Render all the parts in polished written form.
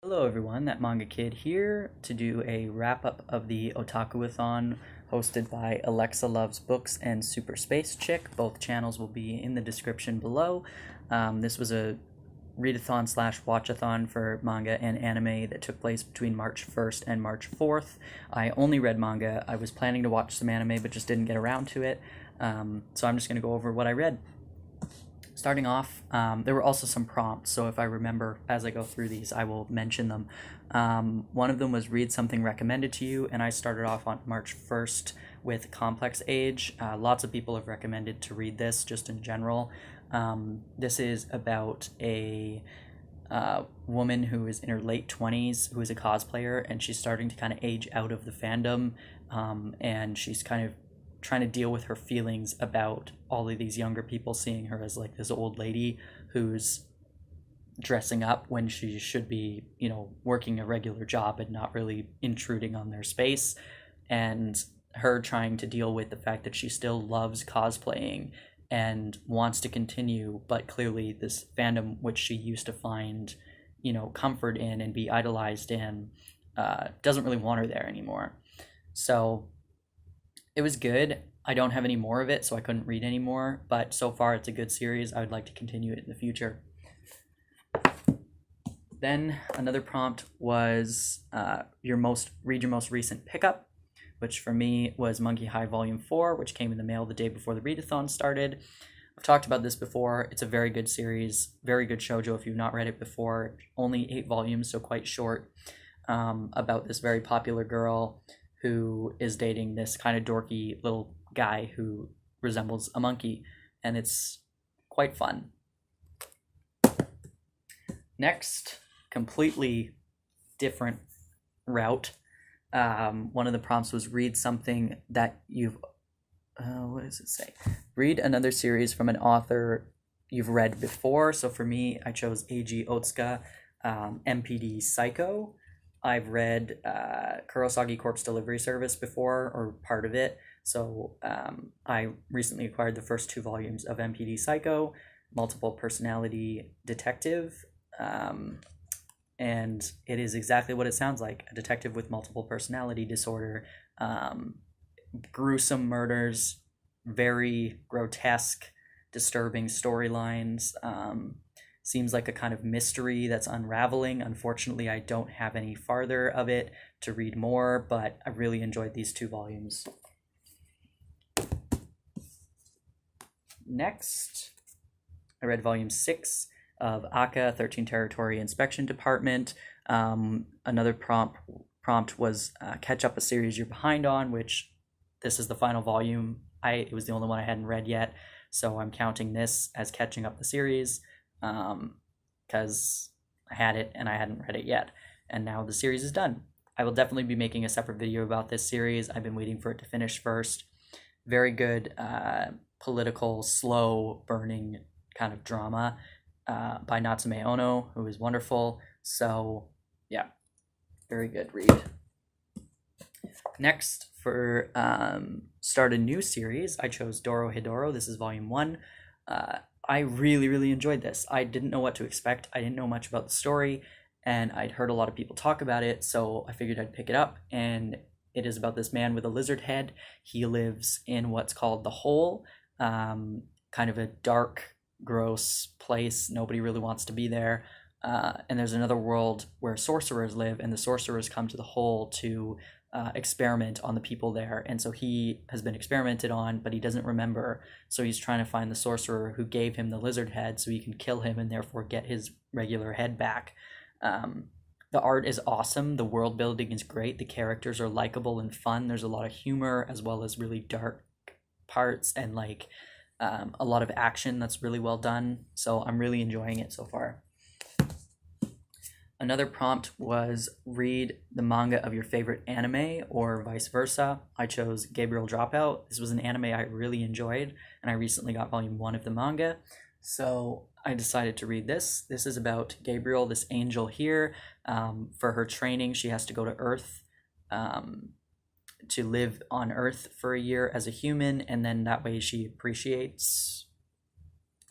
Hello everyone, that Manga Kid here to do a wrap up of the OtakuAthon hosted by Alexa Loves Books and Super Space Chick. Both channels will be in the description below. This was a readathon slash watchathon for manga and anime that took place between March 1st and March 4th. I only read manga. I was planning to watch some anime but just didn't get around to it. So I'm just going to go over what I read. Starting off, there were also some prompts, so if I remember as I go through these, I will mention them. One of them was read something recommended to you, and I started off on March 1st with Complex Age. Lots of people have recommended to read this just in general. This is about a woman who is in her late 20s who is a cosplayer, and she's starting to kind of age out of the fandom, and she's kind of trying to deal with her feelings about all of these younger people seeing her as like this old lady who's dressing up when she should be, working a regular job and not really intruding on their space, and her trying to deal with the fact that she still loves cosplaying and wants to continue, but clearly this fandom which she used to find, comfort in and be idolized in, doesn't really want her there anymore. So it was good. I don't have any more of it, so I couldn't read any more, but so far it's a good series. I would like to continue it in the future. Then another prompt was read your most recent pickup, which for me was Monkey High Volume 4, which came in the mail the day before the readathon started. I've talked about this before. It's a very good series, very good shoujo if you've not read it before. Only 8 volumes, so quite short, about this very popular girl who is dating this kind of dorky little guy who resembles a monkey, and it's quite fun. Next, completely different route. One of the prompts was read something that you've what does it say? Read another series from an author you've read before. So for me, I chose A.G. Otsuka, MPD Psycho. I've read Kurosagi Corpse Delivery Service before, or part of it. So I recently acquired the first 2 volumes of MPD Psycho, Multiple Personality Detective. And it is exactly what it sounds like, a detective with multiple personality disorder. Gruesome murders, very grotesque, disturbing storylines. Seems like a kind of mystery that's unraveling. Unfortunately, I don't have any farther of it to read more, but I really enjoyed these 2 volumes. Next, I read volume 6 of Aka 13 Territory Inspection Department. Another prompt was catch up a series you're behind on, which this is the final volume. It was the only one I hadn't read yet, so I'm counting this as catching up the series, because I had it and I hadn't read it yet, and now the series is done. I will definitely be making a separate video about this series. I've been waiting for it to finish first. Very good political, slow burning kind of drama by Natsume Ono, who is wonderful. So yeah, very good read. Next, for start a new series, I chose Doro Hidoro. This is volume 1. I really enjoyed this. I didn't know what to expect. I didn't know much about the story, and I'd heard a lot of people talk about it, so I figured I'd pick it up. And it is about this man with a lizard head. He lives in what's called the Hole, kind of a dark, gross place. Nobody really wants to be there. And there's another world where sorcerers live, and the sorcerers come to the Hole to experiment on the people there. And so he has been experimented on, but he doesn't remember. So he's trying to find the sorcerer who gave him the lizard head so he can kill him and therefore get his regular head back. The art is awesome. The world building is great. The characters are likable and fun. There's a lot of humor as well as really dark parts, and like a lot of action that's really well done. So I'm really enjoying it so far. Another prompt was read the manga of your favorite anime or vice versa. I chose Gabriel Dropout. This was an anime I really enjoyed, and I recently got volume 1 of the manga. So I decided to read this. This is about Gabriel, this angel here. For her training, she has to go to Earth to live on Earth for a year as a human, and then that way she appreciates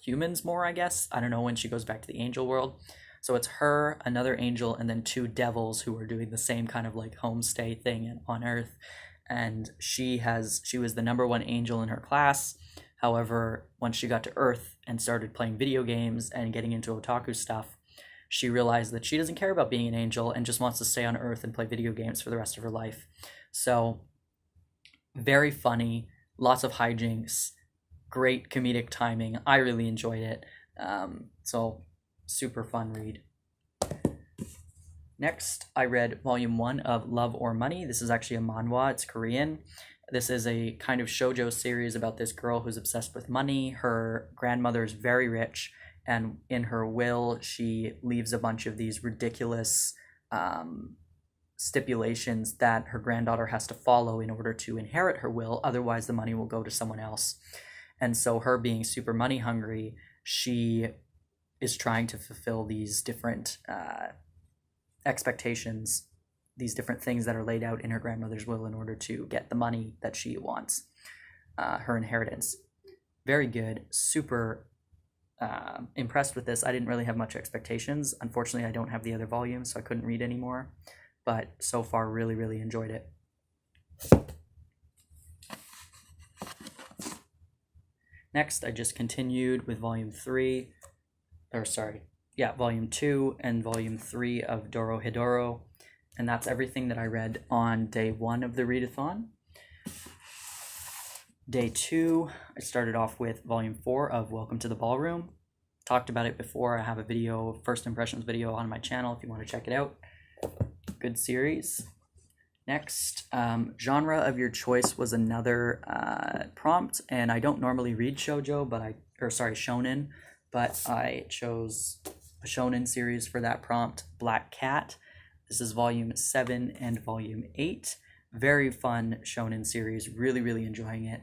humans more, I guess. I don't know, when she goes back to the angel world. So it's her, another angel, and then two devils who are doing the same kind of like homestay thing on Earth. And she was the number one angel in her class. However, once she got to Earth and started playing video games and getting into otaku stuff, she realized that she doesn't care about being an angel and just wants to stay on Earth and play video games for the rest of her life. So, very funny, lots of hijinks, great comedic timing. I really enjoyed it. So, super fun read. Next, I read volume 1 of Love or Money. This is actually a manhwa, it's Korean. This is a kind of shoujo series about this girl who's obsessed with money. Her grandmother is very rich, and in her will, she leaves a bunch of these ridiculous stipulations that her granddaughter has to follow in order to inherit her will. Otherwise, the money will go to someone else. And so her being super money hungry, she is trying to fulfill these different expectations, these different things that are laid out in her grandmother's will in order to get the money that she wants, her inheritance. Very good, super impressed with this. I didn't really have much expectations. Unfortunately, I don't have the other volumes, so I couldn't read anymore. But so far, really, really enjoyed it. Next, I just continued with volume 2 and volume 3 of Dorohedoro. And that's everything that I read on day 1 of the readathon. Day 2, I started off with volume 4 of Welcome to the Ballroom. Talked about it before. I have a video, first impressions video on my channel if you want to check it out. Good series. Next, genre of your choice was another prompt, and I don't normally read shonen, but I chose a shonen series for that prompt, Black Cat. This is volume 7 and volume 8. Very fun shonen series, really, really enjoying it.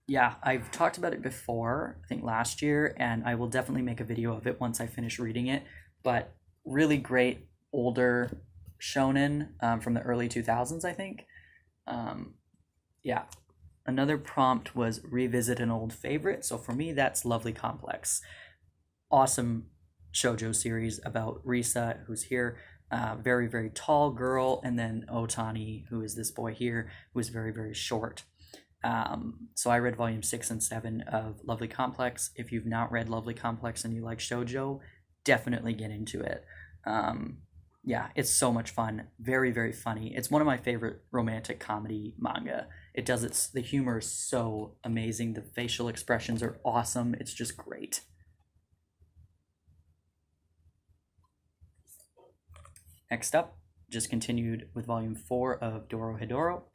Yeah, I've talked about it before, I think last year, and I will definitely make a video of it once I finish reading it, but really great older shonen from the early 2000s, I think. Yeah. Another prompt was revisit an old favorite. So for me, that's Lovely Complex. Awesome shoujo series about Risa, who's here, very, very tall girl, and then Otani, who is this boy here, who is very, very short. So I read volume 6 and 7 of Lovely Complex. If you've not read Lovely Complex and you like shoujo, definitely get into it. Yeah, it's so much fun. Very, very funny. It's one of my favorite romantic comedy manga. The humor is so amazing. The facial expressions are awesome. It's just great. Next up, just continued with volume 4 of Dorohedoro.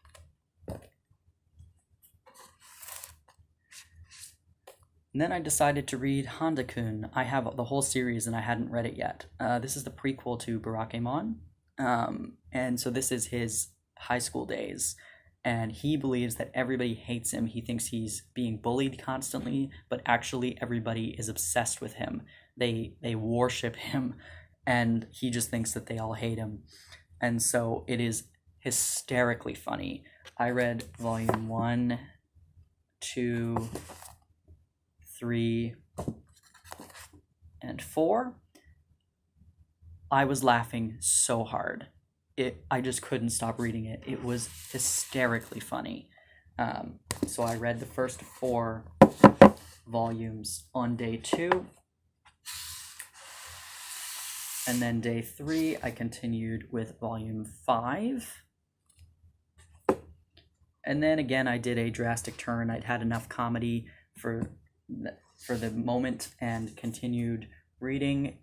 And then I decided to read Handa-kun. I have the whole series and I hadn't read it yet. This is the prequel to Barakamon. And so this is his high school days. And he believes that everybody hates him. He thinks he's being bullied constantly, but actually everybody is obsessed with him. They worship him, and he just thinks that they all hate him. And so it is hysterically funny. I read volume 1, 2, 3, and 4. I was laughing so hard. I just couldn't stop reading it. It was hysterically funny. So I read the first 4 volumes on day 2. And then day 3, I continued with volume 5. And then again, I did a drastic turn. I'd had enough comedy for the moment and continued reading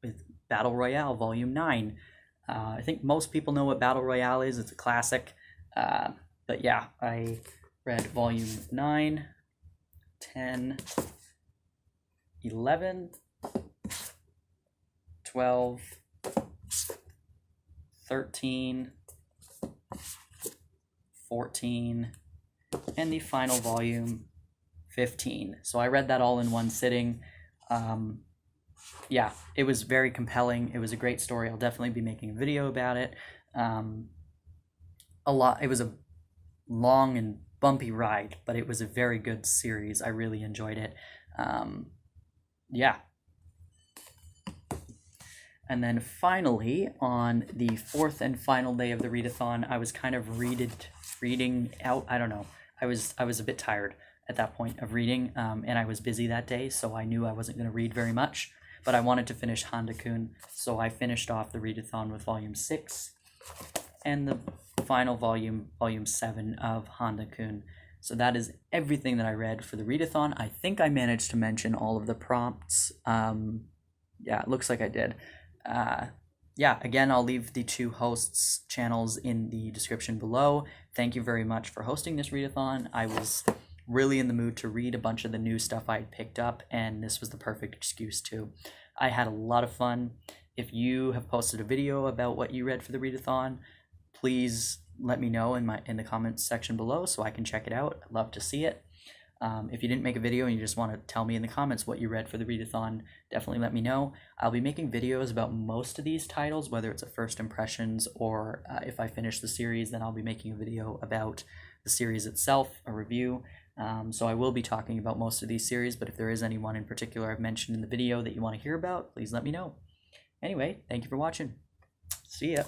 with Battle Royale, volume 9. I think most people know what Battle Royale is. It's a classic. But yeah, I read volume 9, 10, 11, 12, 13, 14, and the final volume, 15. So I read that all in one sitting. Yeah, it was very compelling. It was a great story. I'll definitely be making a video about it. It was a long and bumpy ride, but it was a very good series. I really enjoyed it. Yeah, And then finally, on the fourth and final day of the readathon, I was kind of reading out. I don't know. I was a bit tired at that point of reading, and I was busy that day, so I knew I wasn't going to read very much. But I wanted to finish Handa-kun, so I finished off the readathon with volume 6 and the final volume, volume 7 of Handa-kun. So that is everything that I read for the readathon. I think I managed to mention all of the prompts. Yeah, it looks like I did. Yeah, again, I'll leave the 2 hosts' channels in the description below. Thank you very much for hosting this readathon. I was really in the mood to read a bunch of the new stuff I had picked up, and this was the perfect excuse to. I had a lot of fun. If you have posted a video about what you read for the readathon, please let me know in the comments section below so I can check it out. I'd love to see it. If you didn't make a video and you just want to tell me in the comments what you read for the readathon, definitely let me know. I'll be making videos about most of these titles, whether it's a first impressions or if I finish the series, then I'll be making a video about the series itself, a review. So I will be talking about most of these series, but if there is anyone in particular I've mentioned in the video that you want to hear about, please let me know. Anyway, thank you for watching. See ya.